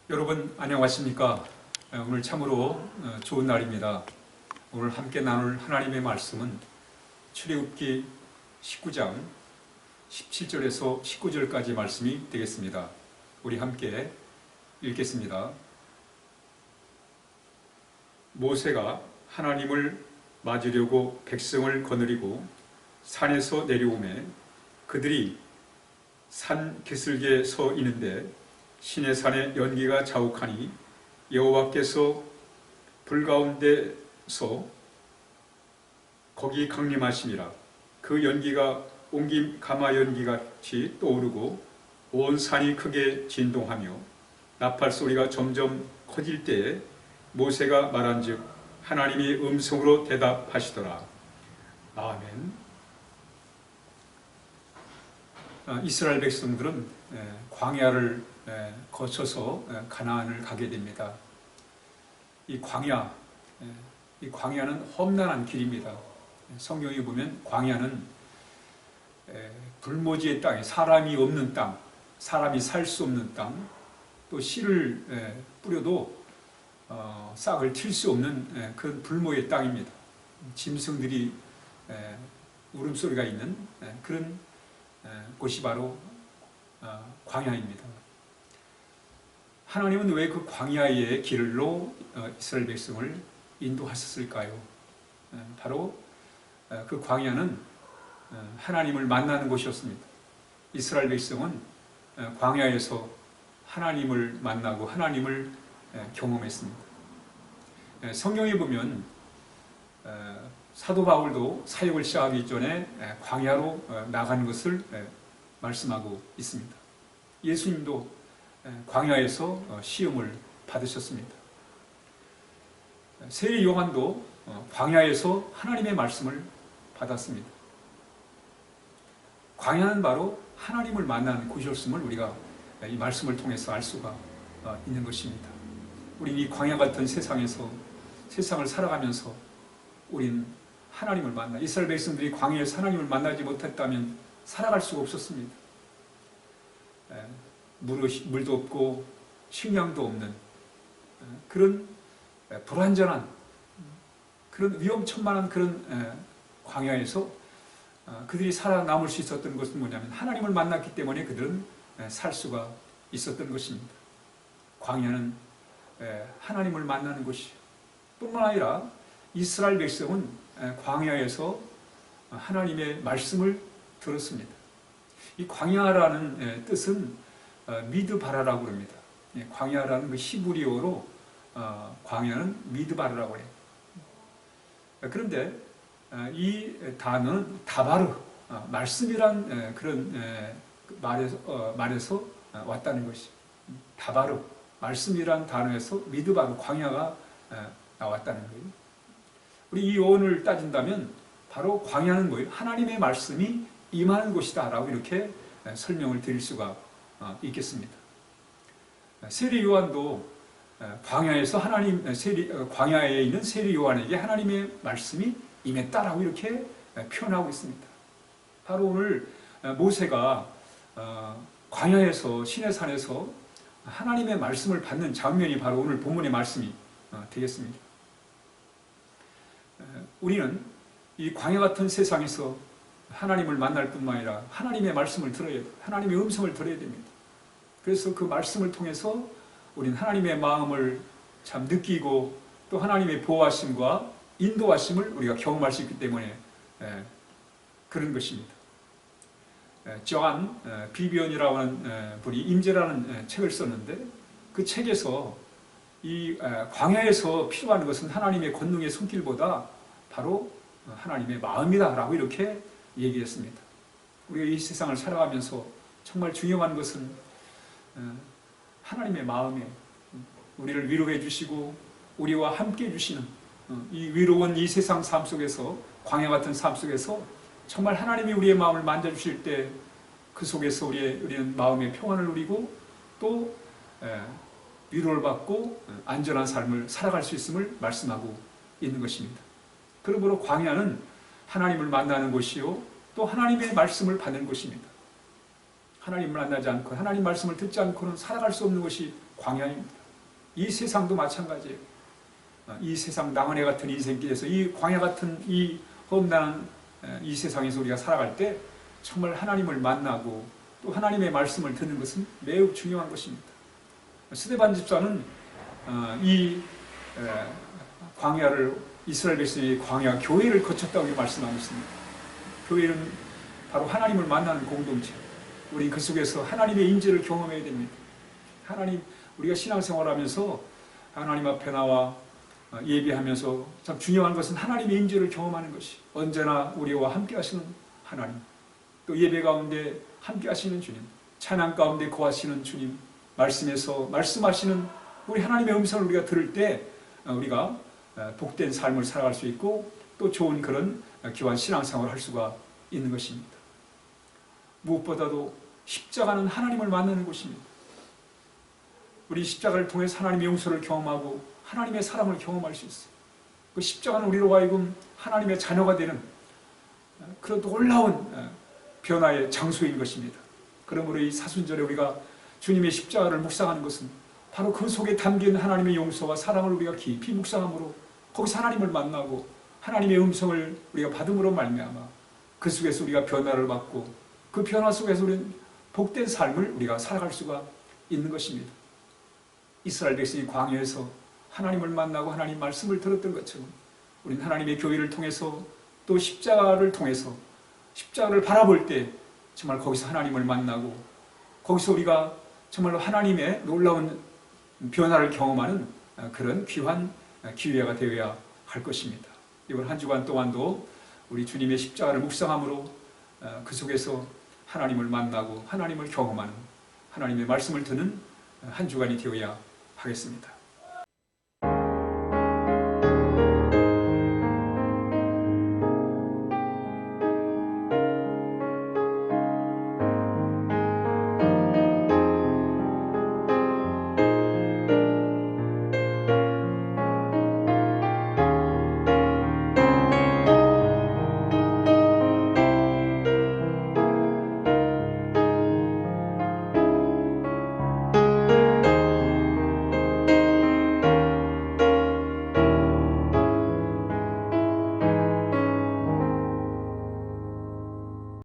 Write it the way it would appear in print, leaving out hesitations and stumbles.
여러분 안녕하십니까? 오늘 참으로 좋은 날입니다. 오늘 함께 나눌 하나님의 말씀은 출애굽기 19장 17절에서 19절까지 말씀이 되겠습니다. 우리 함께 읽겠습니다. 모세가 하나님을 맞으려고 백성을 거느리고 산에서 내려오매 그들이 산 기슭에 서 있는데 시내 산에 연기가 자욱하니 여호와께서 불 가운데서 거기 강림하심이라. 그 연기가 옹김 가마 연기같이 떠오르고 온 산이 크게 진동하며 나팔 소리가 점점 커질 때에 모세가 말한즉 하나님이 음성으로 대답하시더라. 아멘. 이스라엘 백성들은 광야를 거쳐서 가나안을 가게 됩니다. 이 광야는 험난한 길입니다. 성경에 보면 광야는 불모지의 땅, 사람이 없는 땅, 사람이 살 수 없는 땅, 또 씨를 뿌려도 싹을 튈 수 없는 그런 불모의 땅입니다. 짐승들이 울음소리가 있는 그런 곳이 바로 광야입니다. 하나님은 왜 그 광야의 길로 이스라엘 백성을 인도하셨을까요? 바로 그 광야는 하나님을 만나는 곳이었습니다. 이스라엘 백성은 광야에서 하나님을 만나고 하나님을 경험했습니다. 성경에 보면 사도 바울도 사역을 시작하기 전에 광야로 나간 것을 말씀하고 있습니다. 예수님도 광야에서 시험을 받으셨습니다. 세례 요한도 광야에서 하나님의 말씀을 받았습니다. 광야는 바로 하나님을 만나는 곳이었음을 우리가 이 말씀을 통해서 알 수가 있는 것입니다. 우리는 이 광야 같은 세상에서 세상을 살아가면서 우리는 하나님을 만나, 이스라엘 백성들이 광야에서 하나님을 만나지 못했다면 살아갈 수가 없었습니다. 물도 없고 식량도 없는 그런 불완전한 그런 위험천만한 그런 광야에서 그들이 살아남을 수 있었던 것은 뭐냐면 하나님을 만났기 때문에 그들은 살 수가 있었던 것입니다. 광야는 하나님을 만나는 곳이 뿐만 아니라 이스라엘 백성은 광야에서 하나님의 말씀을 들었습니다. 이 광야라는 뜻은 미드바라라고 합니다. 광야라는 그 히브리어로 광야는 미드바라라고 해요. 그런데 이 단어는 다바르, 말씀이란 그런 말에서 왔다는 것이 다바르, 말씀이란 단어에서 미드바르, 광야가 나왔다는 거예요. 우리 이 요언을 따진다면 바로 광야는 뭐예요? 하나님의 말씀이 임하는 곳이다 라고 이렇게 설명을 드릴 수가 있겠습니다. 세례 요한도 광야에서 광야에 있는 세례 요한에게 하나님의 말씀이 임했다라고 이렇게 표현하고 있습니다. 바로 오늘 모세가 광야에서 시내산에서 하나님의 말씀을 받는 장면이 바로 오늘 본문의 말씀이 되겠습니다. 우리는 이 광야 같은 세상에서 하나님을 만날 뿐만 아니라 하나님의 말씀을 들어야 돼요. 하나님의 음성을 들어야 됩니다. 그래서 그 말씀을 통해서 우리는 하나님의 마음을 참 느끼고 또 하나님의 보호하심과 인도하심을 우리가 경험할 수 있기 때문에 그런 것입니다. 조한 비비언이라고 하는 분이 임재라는 책을 썼는데 그 책에서 이 광야에서 필요한 것은 하나님의 권능의 손길보다 바로 하나님의 마음이다 라고 이렇게 얘기했습니다. 우리가 이 세상을 살아가면서 정말 중요한 것은 하나님의 마음에 우리를 위로해 주시고 우리와 함께 해주시는 이 위로운 이 세상 삶 속에서 광야 같은 삶 속에서 정말 하나님이 우리의 마음을 만져주실 때 그 속에서 우리는 마음의 평안을 누리고 또 위로를 받고 안전한 삶을 살아갈 수 있음을 말씀하고 있는 것입니다. 그러므로 광야는 하나님을 만나는 곳이요 또 하나님의 말씀을 받는 곳입니다. 하나님을 만나지 않고 하나님 말씀을 듣지 않고는 살아갈 수 없는 것이 광야입니다. 이 세상도 마찬가지예요. 이 세상 나그네 같은 인생길에서 이 광야 같은 이 험난한 이 세상에서 우리가 살아갈 때 정말 하나님을 만나고 또 하나님의 말씀을 듣는 것은 매우 중요한 것입니다. 스데반 집사는 이 광야를 이스라엘 백성의 광야 교회를 거쳤다고 말씀하고 있습니다. 교회는 바로 하나님을 만나는 공동체. 우리 그 속에서 하나님의 인재를 경험해야 됩니다. 우리가 신앙생활하면서 하나님 앞에 나와 예배하면서 참 중요한 것은 하나님의 인재를 경험하는 것이, 언제나 우리와 함께 하시는 하나님, 또 예배 가운데 함께 하시는 주님, 찬양 가운데 거하시는 주님, 말씀에서 말씀하시는 우리 하나님의 음성을 우리가 들을 때 우리가 복된 삶을 살아갈 수 있고 또 좋은 그런 귀한 신앙생활을 할 수가 있는 것입니다. 무엇보다도 십자가는 하나님을 만나는 곳입니다. 우리 십자가를 통해서 하나님의 용서를 경험하고 하나님의 사랑을 경험할 수 있어요. 그 십자가는 우리로 하여금 하나님의 자녀가 되는 그런 놀라운 변화의 장소인 것입니다. 그러므로 이 사순절에 우리가 주님의 십자가를 묵상하는 것은 바로 그 속에 담긴 하나님의 용서와 사랑을 우리가 깊이 묵상함으로 거기서 하나님을 만나고 하나님의 음성을 우리가 받음으로 말미암아 그 속에서 우리가 변화를 받고 그 변화 속에서 우리는 복된 삶을 우리가 살아갈 수가 있는 것입니다. 이스라엘 백성이 광야에서 하나님을 만나고 하나님 말씀을 들었던 것처럼 우리는 하나님의 교회를 통해서 또 십자가를 통해서 십자가를 바라볼 때 정말 거기서 하나님을 만나고 거기서 우리가 정말로 하나님의 놀라운 변화를 경험하는 그런 귀한 기회가 되어야 할 것입니다. 이번 한 주간 동안도 우리 주님의 십자가를 묵상함으로 그 속에서 하나님을 만나고 하나님을 경험하는 하나님의 말씀을 듣는 한 주간이 되어야 하겠습니다.